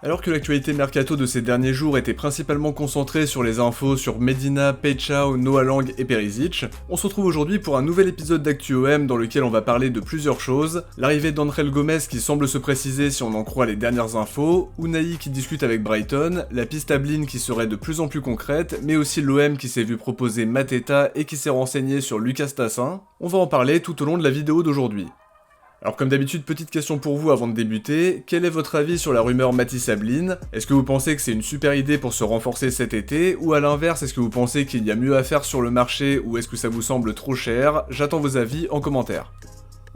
Alors que l'actualité mercato de ces derniers jours était principalement concentrée sur les infos sur Medina, Paychao, Noah Lang et Perisic, on se retrouve aujourd'hui pour un nouvel épisode d'ActuOM dans lequel on va parler de plusieurs choses, l'arrivée d'Andrel Gomes qui semble se préciser si on en croit les dernières infos, Unai qui discute avec Brighton, la piste Ablin qui serait de plus en plus concrète, mais aussi l'OM qui s'est vu proposer Mateta et qui s'est renseigné sur Lucas Tassin. On va en parler tout au long de la vidéo d'aujourd'hui. Alors comme d'habitude, petite question pour vous avant de débuter, quel est votre avis sur la rumeur Matisse Ablin? Est-ce que vous pensez que c'est une super idée pour se renforcer cet été, ou à l'inverse, est-ce que vous pensez qu'il y a mieux à faire sur le marché, ou est-ce que ça vous semble trop cher? J'attends vos avis en commentaire.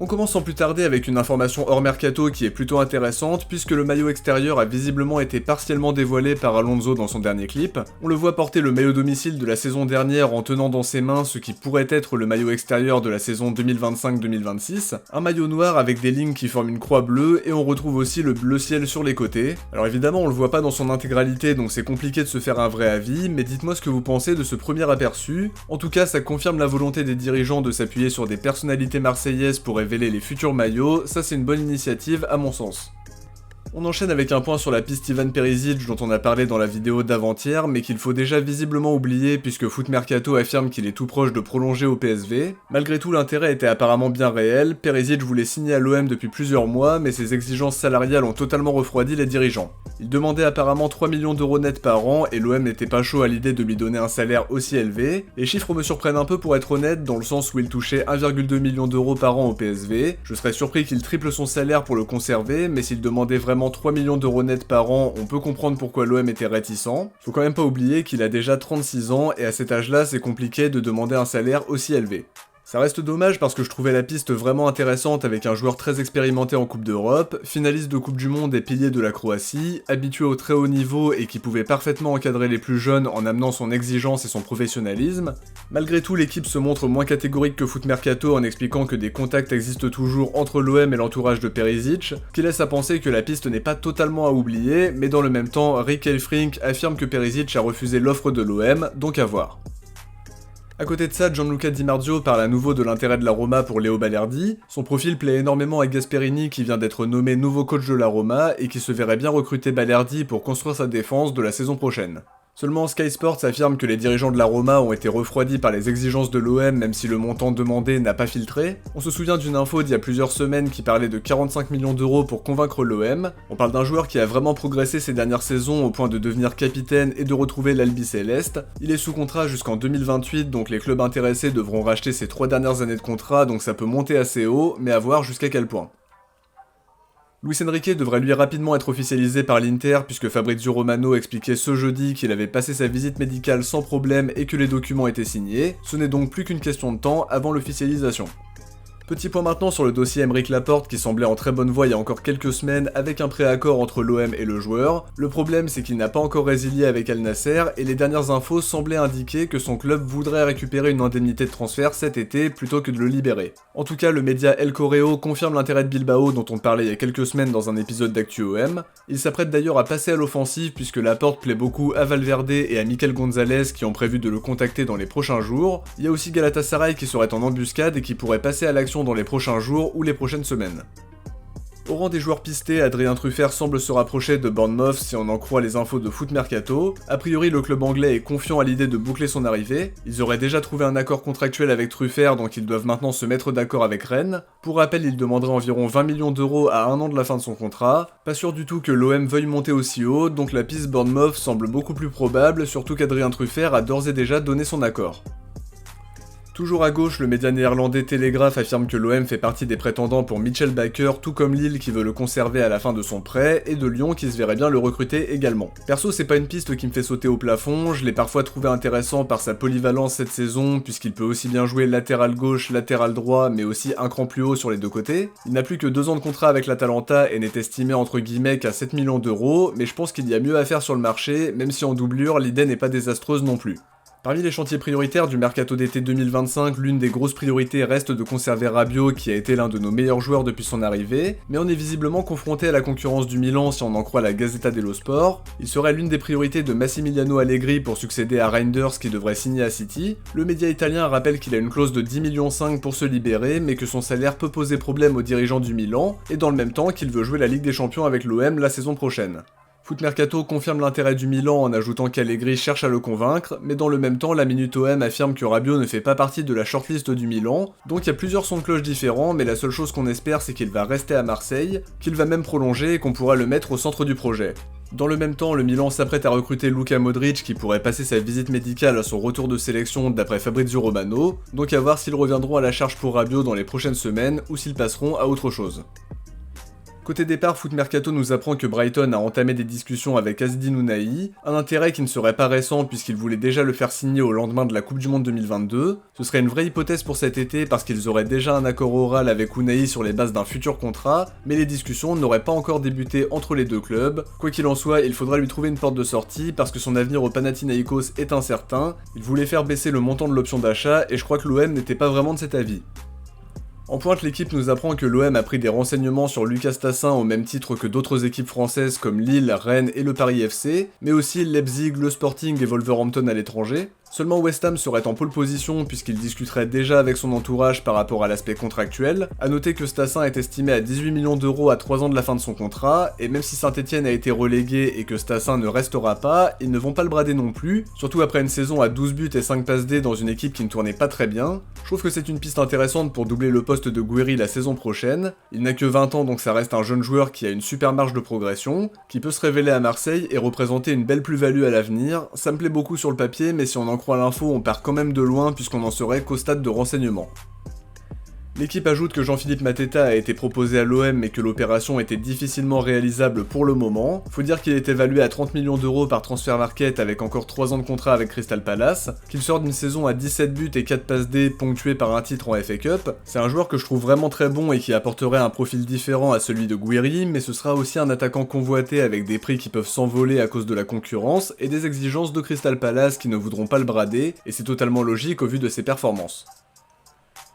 On commence sans plus tarder avec une information hors mercato qui est plutôt intéressante puisque le maillot extérieur a visiblement été partiellement dévoilé par Alonso dans son dernier clip. On le voit porter le maillot domicile de la saison dernière en tenant dans ses mains ce qui pourrait être le maillot extérieur de la saison 2025-2026, un maillot noir avec des lignes qui forment une croix bleue et on retrouve aussi le bleu ciel sur les côtés. Alors évidemment on le voit pas dans son intégralité donc c'est compliqué de se faire un vrai avis, mais dites-moi ce que vous pensez de ce premier aperçu. En tout cas ça confirme la volonté des dirigeants de s'appuyer sur des personnalités marseillaises pour révéler les futurs maillots, ça c'est une bonne initiative à mon sens. On enchaîne avec un point sur la piste Ivan Perisic dont on a parlé dans la vidéo d'avant-hier, mais qu'il faut déjà visiblement oublier puisque Foot Mercato affirme qu'il est tout proche de prolonger au PSV. Malgré tout, l'intérêt était apparemment bien réel, Perisic voulait signer à l'OM depuis plusieurs mois, mais ses exigences salariales ont totalement refroidi les dirigeants. Il demandait apparemment 3 millions d'euros net par an et l'OM n'était pas chaud à l'idée de lui donner un salaire aussi élevé. Les chiffres me surprennent un peu pour être honnête, dans le sens où il touchait 1,2 million d'euros par an au PSV. Je serais surpris qu'il triple son salaire pour le conserver, mais s'il demandait vraiment 3 millions d'euros net par an, on peut comprendre pourquoi l'OM était réticent. Faut quand même pas oublier qu'il a déjà 36 ans et à cet âge-là, c'est compliqué de demander un salaire aussi élevé. Ça reste dommage parce que je trouvais la piste vraiment intéressante avec un joueur très expérimenté en Coupe d'Europe, finaliste de Coupe du Monde et pilier de la Croatie, habitué au très haut niveau et qui pouvait parfaitement encadrer les plus jeunes en amenant son exigence et son professionnalisme. Malgré tout, l'équipe se montre moins catégorique que Foot Mercato en expliquant que des contacts existent toujours entre l'OM et l'entourage de Perisic, qui laisse à penser que la piste n'est pas totalement à oublier, mais dans le même temps, Rick Elfrink affirme que Perisic a refusé l'offre de l'OM, donc à voir. A côté de ça, Gianluca Di Marzio parle à nouveau de l'intérêt de la Roma pour Léo Balerdi. Son profil plaît énormément à Gasperini qui vient d'être nommé nouveau coach de la Roma et qui se verrait bien recruter Balerdi pour construire sa défense de la saison prochaine. Seulement Sky Sports affirme que les dirigeants de la Roma ont été refroidis par les exigences de l'OM même si le montant demandé n'a pas filtré. On se souvient d'une info d'il y a plusieurs semaines qui parlait de 45 millions d'euros pour convaincre l'OM. On parle d'un joueur qui a vraiment progressé ces dernières saisons au point de devenir capitaine et de retrouver l'Albi Céleste. Il est sous contrat jusqu'en 2028 donc les clubs intéressés devront racheter ses 3 dernières années de contrat donc ça peut monter assez haut mais à voir jusqu'à quel point. Luis Enrique devrait lui rapidement être officialisé par l'Inter puisque Fabrizio Romano expliquait ce jeudi qu'il avait passé sa visite médicale sans problème et que les documents étaient signés, ce n'est donc plus qu'une question de temps avant l'officialisation. Petit point maintenant sur le dossier Aymeric Laporte qui semblait en très bonne voie il y a encore quelques semaines avec un préaccord entre l'OM et le joueur. Le problème c'est qu'il n'a pas encore résilié avec Al Nasser et les dernières infos semblaient indiquer que son club voudrait récupérer une indemnité de transfert cet été plutôt que de le libérer. En tout cas le média El Correo confirme l'intérêt de Bilbao dont on parlait il y a quelques semaines dans un épisode d'ActuOM. Il s'apprête d'ailleurs à passer à l'offensive puisque Laporte plaît beaucoup à Valverde et à Mikel Gonzalez qui ont prévu de le contacter dans les prochains jours. Il y a aussi Galatasaray qui serait en embuscade et qui pourrait passer à l'action dans les prochains jours ou les prochaines semaines. Au rang des joueurs pistés, Adrien Truffert semble se rapprocher de Bournemouth si on en croit les infos de Foot Mercato. A priori, le club anglais est confiant à l'idée de boucler son arrivée. Ils auraient déjà trouvé un accord contractuel avec Truffert, donc ils doivent maintenant se mettre d'accord avec Rennes. Pour rappel, il demanderait environ 20 millions d'euros à 1 an de la fin de son contrat. Pas sûr du tout que l'OM veuille monter aussi haut, donc la piste Bournemouth semble beaucoup plus probable, surtout qu'Adrien Truffert a d'ores et déjà donné son accord. Toujours à gauche, le média néerlandais Telegraph affirme que l'OM fait partie des prétendants pour Mitchell Bakker, tout comme Lille qui veut le conserver à la fin de son prêt, et de Lyon qui se verrait bien le recruter également. Perso, c'est pas une piste qui me fait sauter au plafond, je l'ai parfois trouvé intéressant par sa polyvalence cette saison, puisqu'il peut aussi bien jouer latéral gauche, latéral droit, mais aussi un cran plus haut sur les deux côtés. Il n'a plus que 2 ans de contrat avec l'Atalanta et n'est estimé entre guillemets qu'à 7 millions d'euros, mais je pense qu'il y a mieux à faire sur le marché, même si en doublure, l'idée n'est pas désastreuse non plus. Parmi les chantiers prioritaires du mercato d'été 2025, l'une des grosses priorités reste de conserver Rabiot qui a été l'un de nos meilleurs joueurs depuis son arrivée, mais on est visiblement confronté à la concurrence du Milan si on en croit la Gazzetta dello Sport. Il serait l'une des priorités de Massimiliano Allegri pour succéder à Reinders qui devrait signer à City. Le média italien rappelle qu'il a une clause de 10,5 millions pour se libérer, mais que son salaire peut poser problème aux dirigeants du Milan, et dans le même temps qu'il veut jouer la Ligue des Champions avec l'OM la saison prochaine. Foot Mercato confirme l'intérêt du Milan en ajoutant qu'Allegri cherche à le convaincre, mais dans le même temps, la Minute OM affirme que Rabiot ne fait pas partie de la shortlist du Milan, donc il y a plusieurs sons de cloche différents, mais la seule chose qu'on espère c'est qu'il va rester à Marseille, qu'il va même prolonger et qu'on pourra le mettre au centre du projet. Dans le même temps, le Milan s'apprête à recruter Luka Modric qui pourrait passer sa visite médicale à son retour de sélection d'après Fabrizio Romano, donc à voir s'ils reviendront à la charge pour Rabiot dans les prochaines semaines ou s'ils passeront à autre chose. Côté départ, Foot Mercato nous apprend que Brighton a entamé des discussions avec Azzedine Ounahi, un intérêt qui ne serait pas récent puisqu'il voulait déjà le faire signer au lendemain de la Coupe du Monde 2022. Ce serait une vraie hypothèse pour cet été parce qu'ils auraient déjà un accord oral avec Ounahi sur les bases d'un futur contrat, mais les discussions n'auraient pas encore débuté entre les deux clubs. Quoi qu'il en soit, il faudra lui trouver une porte de sortie parce que son avenir au Panathinaikos est incertain, il voulait faire baisser le montant de l'option d'achat et je crois que l'OM n'était pas vraiment de cet avis. En pointe, l'équipe nous apprend que l'OM a pris des renseignements sur Lucas Tassin au même titre que d'autres équipes françaises comme Lille, Rennes et le Paris FC, mais aussi Leipzig, le Sporting et Wolverhampton à l'étranger. Seulement West Ham serait en pole position puisqu'il discuterait déjà avec son entourage par rapport à l'aspect contractuel. A noter que Stassin est estimé à 18 millions d'euros à 3 ans de la fin de son contrat, et même si Saint-Etienne a été relégué et que Stassin ne restera pas, ils ne vont pas le brader non plus, surtout après une saison à 12 buts et 5 passes D dans une équipe qui ne tournait pas très bien. Je trouve que c'est une piste intéressante pour doubler le poste de Gouiri la saison prochaine. Il n'a que 20 ans donc ça reste un jeune joueur qui a une super marge de progression, qui peut se révéler à Marseille et représenter une belle plus-value à l'avenir. Ça me plaît beaucoup sur le papier, mais si on en croit l'info, on part quand même de loin puisqu'on en serait qu'au stade de renseignement. L'équipe ajoute que Jean-Philippe Mateta a été proposé à l'OM mais que l'opération était difficilement réalisable pour le moment. Faut dire qu'il est évalué à 30 millions d'euros par Transfermarkt avec encore 3 ans de contrat avec Crystal Palace, qu'il sort d'une saison à 17 buts et 4 passes D ponctuées par un titre en FA Cup. C'est un joueur que je trouve vraiment très bon et qui apporterait un profil différent à celui de Gouiri, mais ce sera aussi un attaquant convoité avec des prix qui peuvent s'envoler à cause de la concurrence et des exigences de Crystal Palace qui ne voudront pas le brader, et c'est totalement logique au vu de ses performances.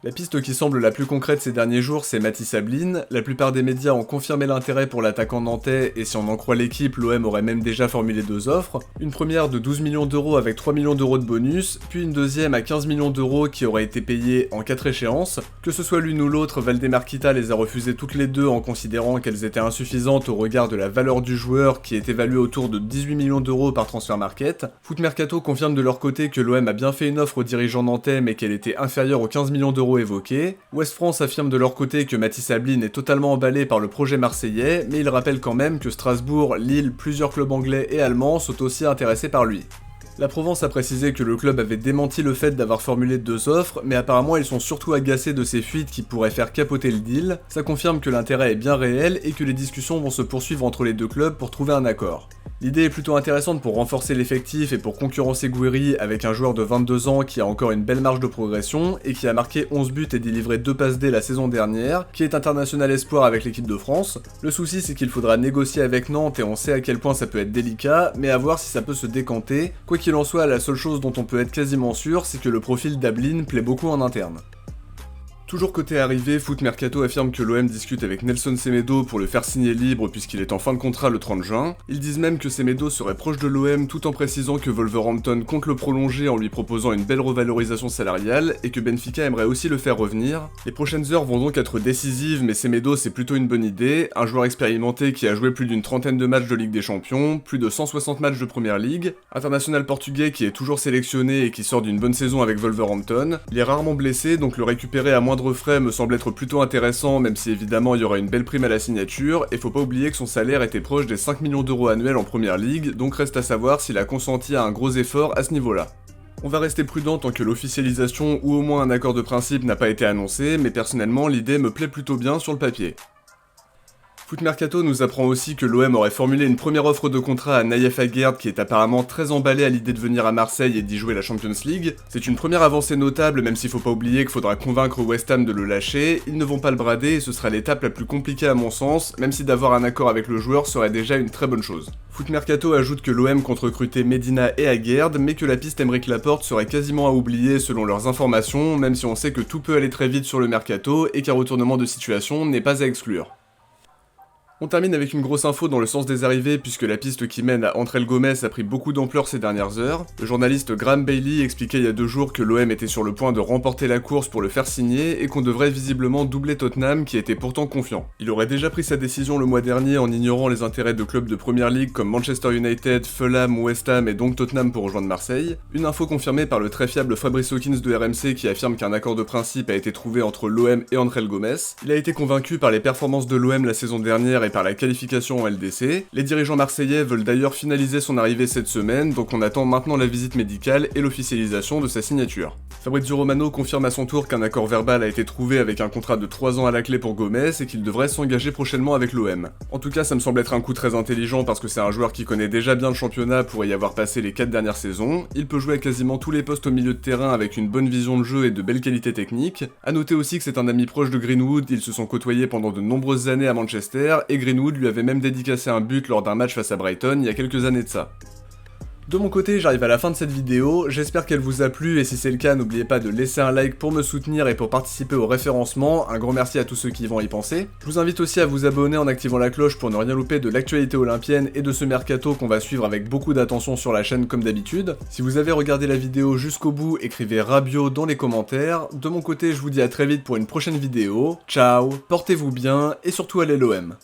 La piste qui semble la plus concrète ces derniers jours, c'est Matisse Ablin. La plupart des médias ont confirmé l'intérêt pour l'attaquant nantais, et si on en croit l'équipe, l'OM aurait même déjà formulé 2 offres. Une première de 12 millions d'euros avec 3 millions d'euros de bonus, puis une deuxième à 15 millions d'euros qui aurait été payée en 4 échéances. Que ce soit l'une ou l'autre, Valdemar Kita les a refusées toutes les deux en considérant qu'elles étaient insuffisantes au regard de la valeur du joueur qui est évaluée autour de 18 millions d'euros par Transfermarkt. Foot Mercato confirme de leur côté que l'OM a bien fait une offre aux dirigeants nantais mais qu'elle était inférieure aux 15 millions d'euros évoqués. Ouest France affirme de leur côté que Matisse Ablin est totalement emballé par le projet marseillais, mais il rappelle quand même que Strasbourg, Lille, plusieurs clubs anglais et allemands sont aussi intéressés par lui. La Provence a précisé que le club avait démenti le fait d'avoir formulé 2 offres, mais apparemment ils sont surtout agacés de ces fuites qui pourraient faire capoter le deal. Ça confirme que l'intérêt est bien réel et que les discussions vont se poursuivre entre les deux clubs pour trouver un accord. L'idée est plutôt intéressante pour renforcer l'effectif et pour concurrencer Gouiri avec un joueur de 22 ans qui a encore une belle marge de progression et qui a marqué 11 buts et délivré 2 passes D la saison dernière, qui est international espoir avec l'équipe de France. Le souci c'est qu'il faudra négocier avec Nantes et on sait à quel point ça peut être délicat, mais à voir si ça peut se décanter. Quoi qu'il en soit, la seule chose dont on peut être quasiment sûr, c'est que le profil d'Ablin plaît beaucoup en interne. Toujours côté arrivée, Foot Mercato affirme que l'OM discute avec Nelson Semedo pour le faire signer libre puisqu'il est en fin de contrat le 30 juin. Ils disent même que Semedo serait proche de l'OM tout en précisant que Wolverhampton compte le prolonger en lui proposant une belle revalorisation salariale et que Benfica aimerait aussi le faire revenir. Les prochaines heures vont donc être décisives, mais Semedo c'est plutôt une bonne idée, un joueur expérimenté qui a joué plus d'une trentaine de matchs de Ligue des Champions, plus de 160 matchs de Première Ligue, international portugais qui est toujours sélectionné et qui sort d'une bonne saison avec Wolverhampton. Il est rarement blessé donc le récupérer à moindre frais me semble être plutôt intéressant, même si évidemment il y aura une belle prime à la signature, et faut pas oublier que son salaire était proche des 5 millions d'euros annuels en première ligue, donc reste à savoir s'il a consenti à un gros effort à ce niveau-là. On va rester prudent tant que l'officialisation ou au moins un accord de principe n'a pas été annoncé, mais personnellement l'idée me plaît plutôt bien sur le papier. Foot Mercato nous apprend aussi que l'OM aurait formulé une première offre de contrat à Nayef Aguerd qui est apparemment très emballé à l'idée de venir à Marseille et d'y jouer la Champions League. C'est une première avancée notable même s'il faut pas oublier qu'il faudra convaincre West Ham de le lâcher, ils ne vont pas le brader et ce sera l'étape la plus compliquée à mon sens, même si d'avoir un accord avec le joueur serait déjà une très bonne chose. Foot Mercato ajoute que l'OM compte recruter Medina et Aguerd, mais que la piste Aymeric Laporte serait quasiment à oublier selon leurs informations, même si on sait que tout peut aller très vite sur le Mercato et qu'un retournement de situation n'est pas à exclure. On termine avec une grosse info dans le sens des arrivées puisque la piste qui mène à André Gomes a pris beaucoup d'ampleur ces dernières heures. Le journaliste Graham Bailey expliquait il y a 2 jours que l'OM était sur le point de remporter la course pour le faire signer et qu'on devrait visiblement doubler Tottenham qui était pourtant confiant. Il aurait déjà pris sa décision le mois dernier en ignorant les intérêts de clubs de Premier League comme Manchester United, Fulham, West Ham et donc Tottenham pour rejoindre Marseille. Une info confirmée par le très fiable Fabrice Hawkins de RMC qui affirme qu'un accord de principe a été trouvé entre l'OM et André Gomes. Il a été convaincu par les performances de l'OM la saison dernière et par la qualification en LDC. Les dirigeants marseillais veulent d'ailleurs finaliser son arrivée cette semaine, donc on attend maintenant la visite médicale et l'officialisation de sa signature. Fabrizio Romano confirme à son tour qu'un accord verbal a été trouvé avec un contrat de 3 ans à la clé pour Gomes et qu'il devrait s'engager prochainement avec l'OM. En tout cas, ça me semble être un coup très intelligent parce que c'est un joueur qui connaît déjà bien le championnat pour y avoir passé les 4 dernières saisons. Il peut jouer à quasiment tous les postes au milieu de terrain avec une bonne vision de jeu et de belles qualités techniques. A noter aussi que c'est un ami proche de Greenwood, ils se sont côtoyés pendant de nombreuses années à Manchester et Greenwood lui avait même dédicacé un but lors d'un match face à Brighton il y a quelques années de ça. De mon côté, j'arrive à la fin de cette vidéo, j'espère qu'elle vous a plu et si c'est le cas, n'oubliez pas de laisser un like pour me soutenir et pour participer au référencement, un grand merci à tous ceux qui vont y penser. Je vous invite aussi à vous abonner en activant la cloche pour ne rien louper de l'actualité olympienne et de ce mercato qu'on va suivre avec beaucoup d'attention sur la chaîne comme d'habitude. Si vous avez regardé la vidéo jusqu'au bout, écrivez Rabiot dans les commentaires. De mon côté, je vous dis à très vite pour une prochaine vidéo, ciao, portez-vous bien et surtout allez l'OM.